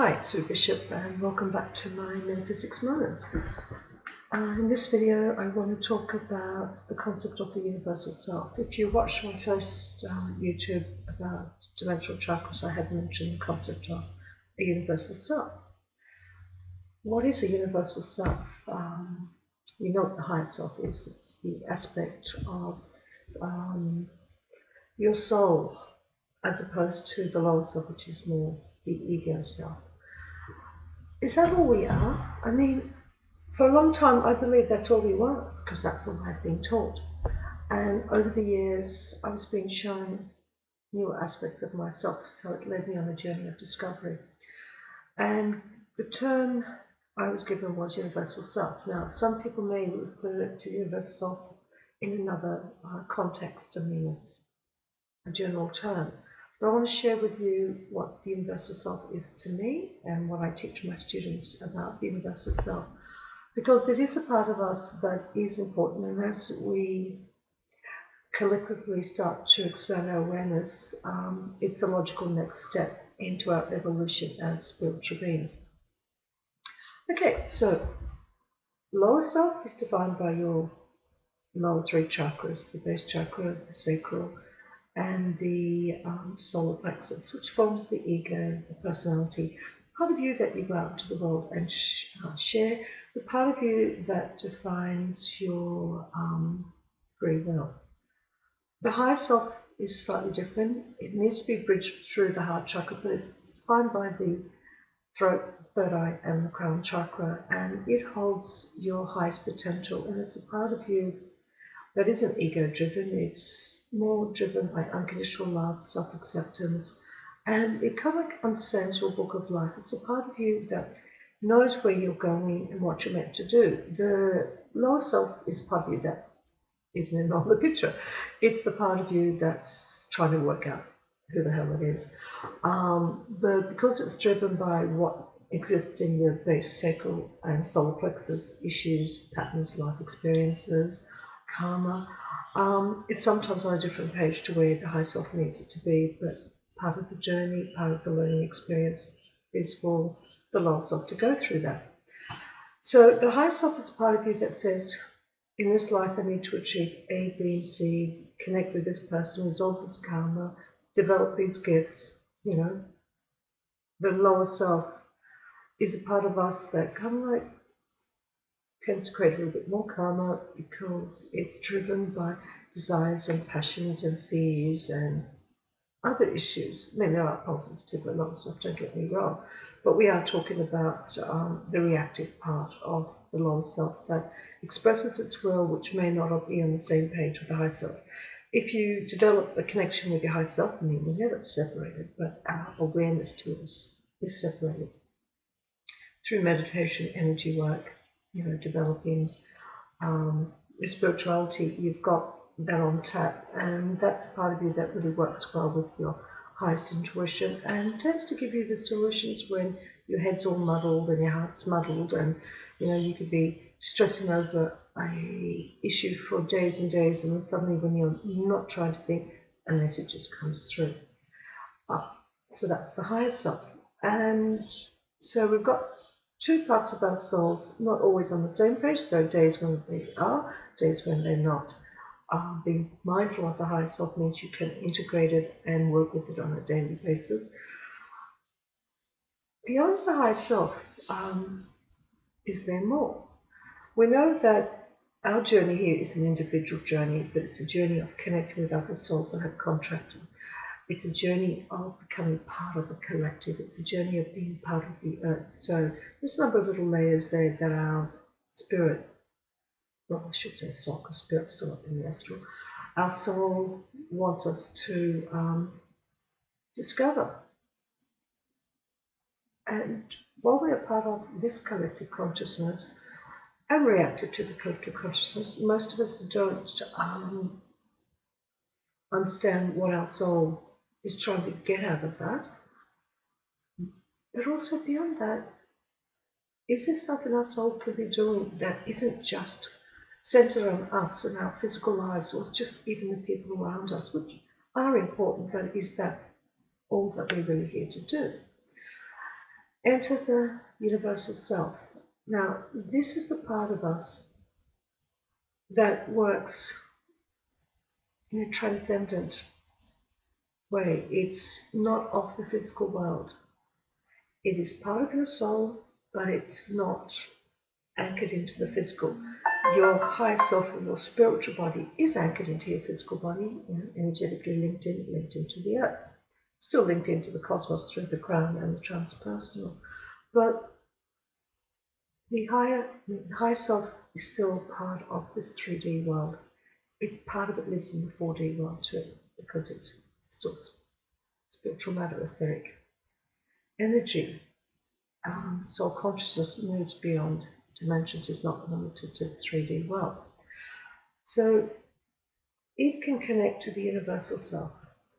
Hi, it's Sue Bishop and welcome back to my Metaphysics Moments. In this video I want to talk about the concept of the universal self. If you watched my first YouTube about dimensional chakras, I had mentioned the concept of a universal self. What is a universal self? You know what the higher self is. It's the aspect of your soul as opposed to the lower self, which is more the ego self. Is that all we are? I mean, for a long time I believed that's all we were, because that's all I'd been taught. And over the years I was being shown new aspects of myself, so it led me on a journey of discovery. And the term I was given was universal self. Now, some people may refer to universal self in another context, I mean, a general term. But I want to share with you what the universal self is to me and what I teach my students about the universal self, because it is a part of us that is important, and as we collectively start to expand our awareness, it's a logical next step into our evolution as spiritual beings. Okay, so lower self is defined by your lower three chakras, the base chakra, the sacral, and the solar plexus, which forms the ego, the personality, part of you that you go out into the world and share, the part of you that defines your free will. The higher self is slightly different. It needs to be bridged through the heart chakra, but it's defined by the throat, third eye, and the crown chakra, and it holds your highest potential, and it's a part of you that isn't ego-driven. It's more driven by unconditional love, self-acceptance, and it kind of understands your book of life. It's a part of you that knows where you're going and what you're meant to do. The lower self is part of you that isn't in the picture. It's the part of you that's trying to work out who the hell it is. But because it's driven by what exists in your base, sacral, and solar plexus, issues, patterns, life experiences, karma, it's sometimes on a different page to where the high self needs it to be, but part of the journey, part of the learning experience is for the lower self to go through that. So the higher self is a part of you that says, in this life I need to achieve A, B, and C, connect with this person, resolve this karma, develop these gifts. You know, the lower self is a part of us that kind of like tends to create a little bit more karma because it's driven by desires and passions and fears and other issues. I mean, there are positives to the lower self, don't get me wrong, but we are talking about the reactive part of the lower self that expresses its will, which may not be on the same page with the high self. If you develop a connection with your high self, I mean, we're never separated, but our awareness to us is separated. Through meditation, energy work, you know, developing your spirituality, you've got that on tap, and that's a part of you that really works well with your highest intuition and tends to give you the solutions when your head's all muddled and your heart's muddled, and you know, you could be stressing over a issue for days and days, and then suddenly when you're not trying to think, a message just comes through. So that's the higher self. And so we've got two parts of our souls, not always on the same page, so days when they are, days when they're not. Being mindful of the higher self means you can integrate it and work with it on a daily basis. Beyond the higher self, is there more? We know that our journey here is an individual journey, but it's a journey of connecting with other souls that have contracted. It's a journey of becoming part of a collective. It's a journey of being part of the earth. So there's a number of little layers there that our spirit, well, I should say soul, because spirit's still up in the astral. Our soul wants us to discover. And while we are part of this collective consciousness and reactive to the collective consciousness, most of us don't understand what our soul is trying to get out of that. But also beyond that, is there something our soul could be doing that isn't just centered on us and our physical lives, or just even the people around us, which are important, but is that all that we're really here to do? enter the universal self. Now, this is the part of us that works in a transcendent way. It's not of the physical world. It is part of your soul, but it's not anchored into the physical. Your higher self or your spiritual body is anchored into your physical body, energetically linked into the earth, still linked into the cosmos through the crown and the transpersonal. But the higher self is still part of this 3D world. Part of it lives in the 4D world too, because it's still spiritual matter, etheric energy. Soul consciousness moves beyond dimensions, is not limited to the 3D world. So it can connect to the universal self,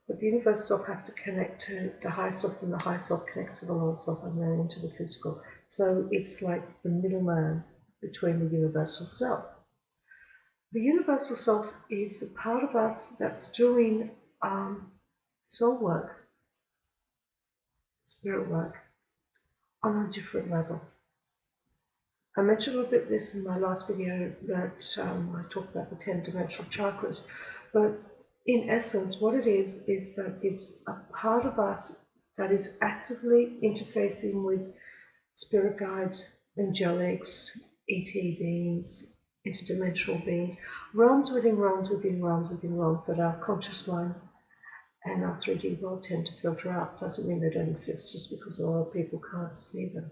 but the universal self has to connect to the higher self, and the higher self connects to the lower self and then into the physical. So it's like the middleman between the universal self. The universal self is the part of us that's doing soul work, spirit work, on a different level. I mentioned a little bit this in my last video that I talked about the 10-dimensional chakras, but in essence what it is that it's a part of us that is actively interfacing with spirit guides, angelics, ET beings, interdimensional beings, realms within realms within realms within realms that our conscious mind and our 3D world tend to filter out. Doesn't mean they don't exist, just because a lot of people can't see them.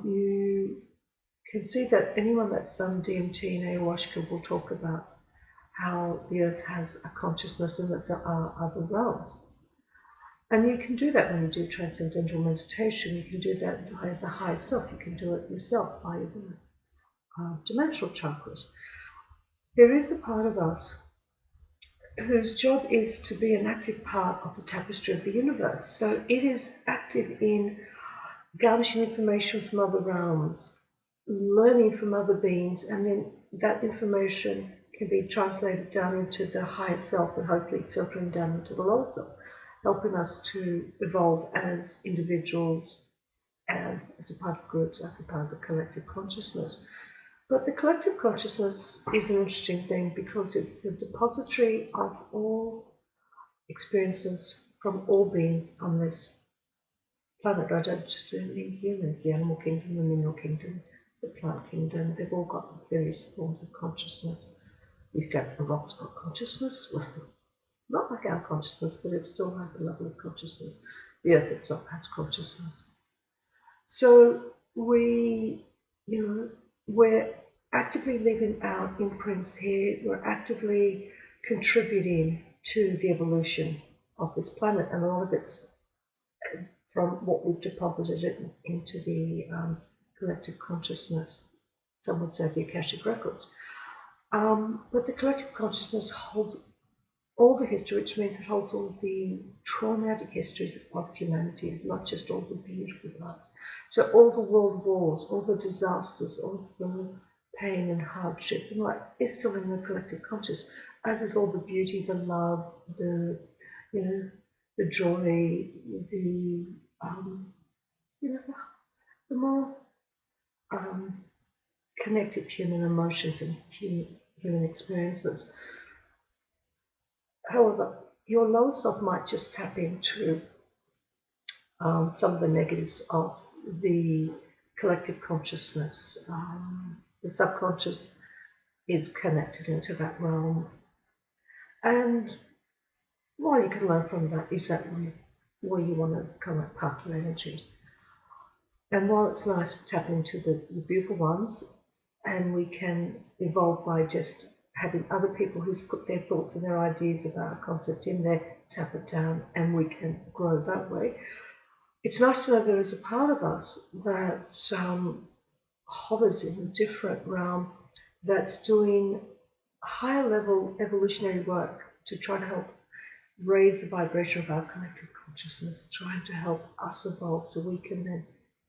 You can see that anyone that's done DMT and ayahuasca will talk about how the earth has a consciousness and that there are other realms. And you can do that when you do transcendental meditation. You can do that by the higher self. You can do it yourself by your dimensional chakras. There is a part of us whose job is to be an active part of the tapestry of the universe. So it is active in garnishing information from other realms, learning from other beings, and then that information can be translated down into the higher self and hopefully filtering down into the lower self, helping us to evolve as individuals and as a part of groups, as a part of the collective consciousness. But the collective consciousness is an interesting thing because it's a depository of all experiences from all beings on this planet. I don't just mean humans, the animal kingdom, the mineral kingdom, the plant kingdom. They've all got various forms of consciousness. We've got the rock's got consciousness, well, not like our consciousness, but it still has a level of consciousness. The earth itself has consciousness. So we're actively leaving our imprints here. We're actively contributing to the evolution of this planet, and a lot of it's from what we've deposited into the collective consciousness. Some would say the Akashic records. But the collective consciousness holds all the history, which means it holds all the traumatic histories of humanity, not just all the beautiful parts. So all the world wars, all the disasters, all the pain and hardship, and is still in the collective conscious, as is all the beauty, the love, the joy, the the more connected human emotions and human experiences. However, your lower self might just tap into some of the negatives of the collective consciousness. The subconscious is connected into that realm. And what you can learn from that is that where you want to come at partner energies. And while it's nice to tap into the beautiful ones, and we can evolve by just having other people who've put their thoughts and their ideas about a concept in there, tap it down, and we can grow that way. It's nice to know there is a part of us that hovers in a different realm that's doing higher level evolutionary work to try to help raise the vibration of our collective consciousness, trying to help us evolve so we can then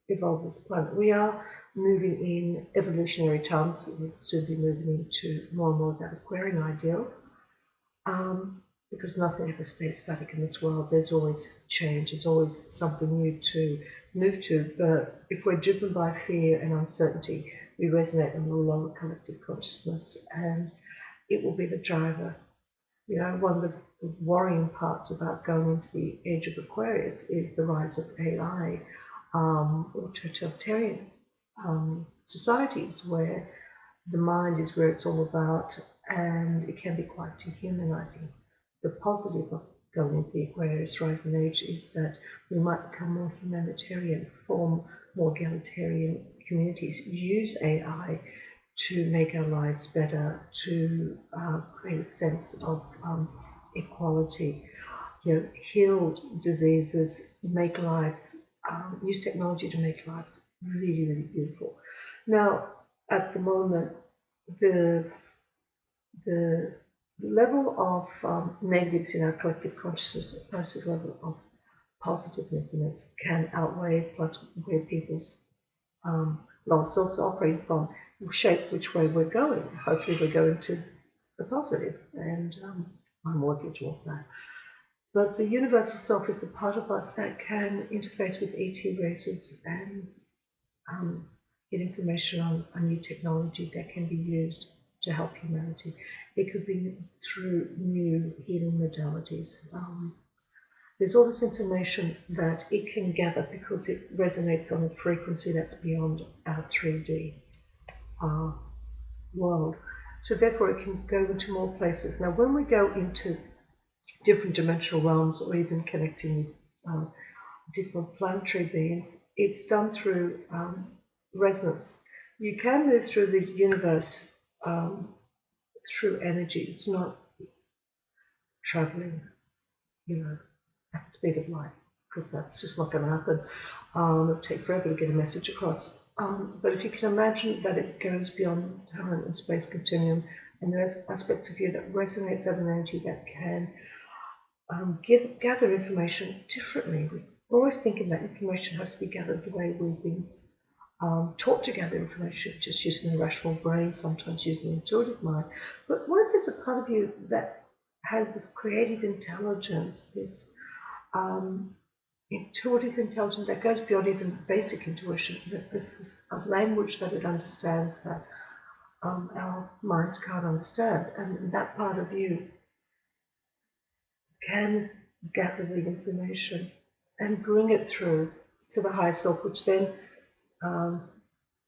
evolve this planet. We are moving in evolutionary times. We'll soon be moving into more and more of that Aquarian ideal, because nothing ever stays static in this world. There's always change. There's always something new to move to. But if we're driven by fear and uncertainty, we resonate in the lower collective consciousness, and it will be the driver. One of the worrying parts about going into the age of Aquarius is the rise of AI, or totalitarian societies where the mind is where it's all about, and it can be quite dehumanizing. The positive of going into the Aquarius rising age is that we might become more humanitarian, form more egalitarian communities, use AI to make our lives better, to create a sense of equality, heal diseases, make lives, use technology to make lives really, really beautiful. Now, at the moment, the level of negatives in our collective consciousness opposed to the level of positiveness in it can outweigh plus where people's lower selves are operating from will shape which way we're going. Hopefully we're going to the positive, and I'm working towards that. But the universal self is the part of us that can interface with ET races and get information on a new technology that can be used to help humanity. It could be through new healing modalities. There's all this information that it can gather because it resonates on a frequency that's beyond our 3D world. So therefore it can go into more places. Now when we go into different dimensional realms or even connecting with different planetary beings, it's done through resonance. You can move through the universe through energy. It's not traveling, at the speed of light, because that's just not going to happen. It'll take forever to get a message across. But if you can imagine that it goes beyond time and space continuum, and there's aspects of you that resonates at an energy that can gather information differently. We're always thinking that information has to be gathered the way we've been taught to gather information, just using the rational brain, sometimes using the intuitive mind. But what if there's a part of you that has this creative intelligence, this intuitive intelligence that goes beyond even basic intuition, that this is a language that it understands that our minds can't understand, and that part of you can gather the information and bring it through to the higher self, which then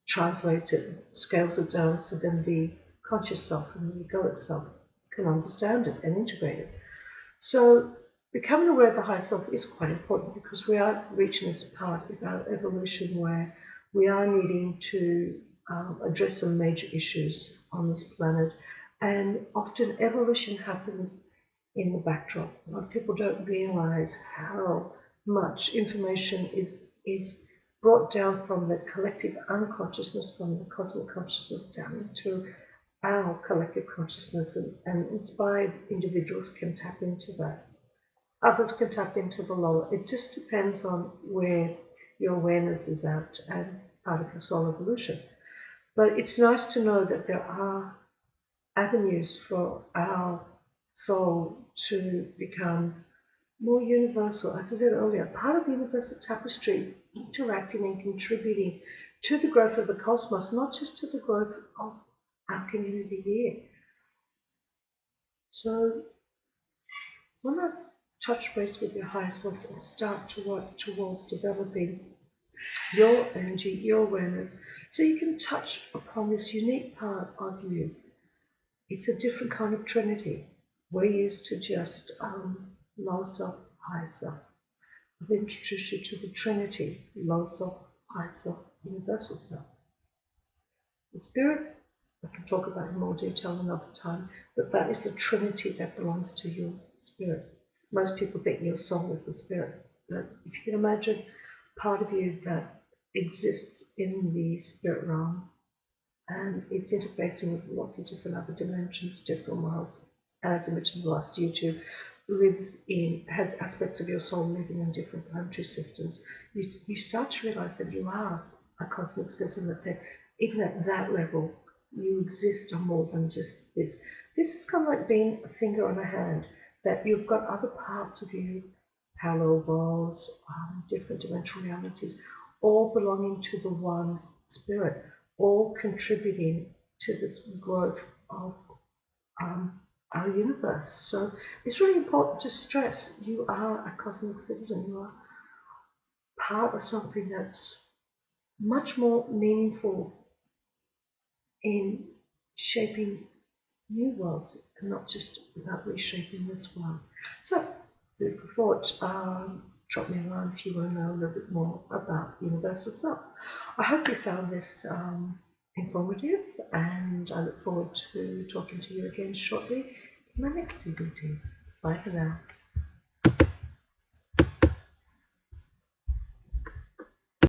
translates it, scales it down, so then the conscious self and the ego itself can understand it and integrate it. So becoming aware of the higher self is quite important, because we are reaching this part of our evolution where we are needing to address some major issues on this planet, and often evolution happens in the backdrop. A lot of people don't realize how much information is brought down from the collective unconsciousness, from the cosmic consciousness down into our collective consciousness, and inspired individuals can tap into that. Others can tap into the lower. It just depends on where your awareness is at and part of your soul evolution. But it's nice to know that there are avenues for our soul to become more universal. As I said earlier, part of the universal tapestry, interacting and contributing to the growth of the cosmos, not just to the growth of our community here. So when I touch base with your higher self and start to work towards developing your energy, your awareness, so you can touch upon this unique part of you. It's a different kind of trinity. We're used to just low self, high self. I've introduced you to the trinity, low self, high self, universal self. The spirit, I can talk about in more detail another time, but that is the trinity that belongs to your spirit. Most people think your soul is the spirit, but if you can imagine part of you that exists in the spirit realm, and it's interfacing with lots of different other dimensions, different worlds. And as I mentioned last YouTube, has aspects of your soul living in different planetary systems. You start to realize that you are a cosmic system, that even at that level, you exist on more than just this. This is kind of like being a finger on a hand, that you've got other parts of you, parallel worlds, different dimensional realities, all belonging to the one spirit, all contributing to this growth of our universe. So it's really important to stress you are a cosmic citizen. You are part of something that's much more meaningful in shaping new worlds and not just about reshaping this one. So, food for thought. Drop me a line if you want to know a little bit more about universal self. I hope you found this informative, and I look forward to talking to you again shortly in my next DVD. Bye for now.